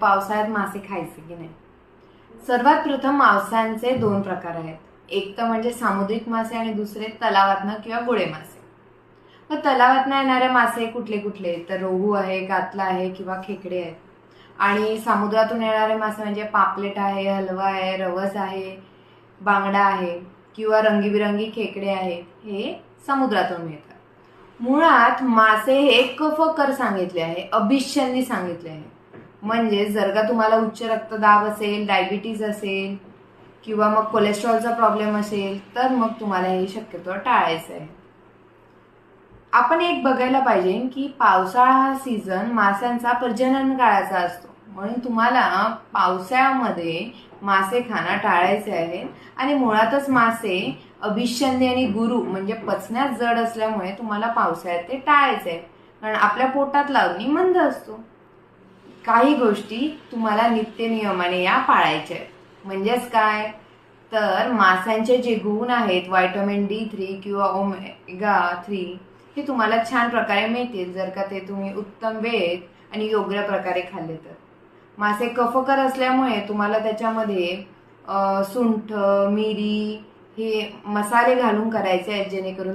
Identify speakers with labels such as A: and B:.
A: पावसाळ्यात मासे खायचे की नाही। सर्वात प्रथम मांसाचे दोन प्रकार आहेत, एक तर म्हणजे सामुद्रिक मासे आणि दुसरे तलावातनं किंवा गोळे मासे। मग तलावातनं येणारे मासे कुठले कुठले, तर रोहू आहे, कातला आहे किंवा खेकडे आहेत। आणि समुद्रातून येणारे मासे म्हणजे पापलेट आहे, हलवा आहे, रवस आहे, बांगडा आहे किंवा रंगीबिरंगी खेकडे आहेत, हे समुद्रातून मिळतात। मुळात मासे हे कफकर सांगितले आहे, अभिषंधी सांगितले आहे। म्हणजे जर का तुम्हाला उच्च रक्तदाब असेल, डायबिटीज असेल किंवा मग कोलेस्ट्रॉलचा प्रॉब्लेम असेल तर मग तुम्हाला हे शक्यतो टाळायचं आहे। आपण एक बघायला पाहिजे की पावसाळा हा सीझन माशांचा प्रजनन काळाचा असतो, म्हणून तुम्हाला पावसाळ्यामध्ये मासे खाणं टाळायचे आहे। आणि मुळातच मासे अभिषंधी आणि गुरु म्हणजे पचण्यात जड असल्यामुळे तुम्हाला पावसाळ्यात ते टाळायचे आहे, कारण आपल्या पोटात अग्नी मंद असतो। काही गोष्टी तुम्हाला नित्य नियमाने या पाळायच्या आहेत। म्हणजेच काय, तर माशांचे जे गुण आहेत व्हिटॅमिन D3 किंवा ओमेगा 3 हे तुम्हाला छान प्रकारे मिळतील जर का ते तुम्ही उत्तम वेळेत आणि योग्य प्रकारे खाल्ले तर। मासे कफकर असल्यामुळे तुम्हाला त्याच्यामध्ये सुंठ, मिरी हे मसाले घालून करायचे आहेत, जेणेकरून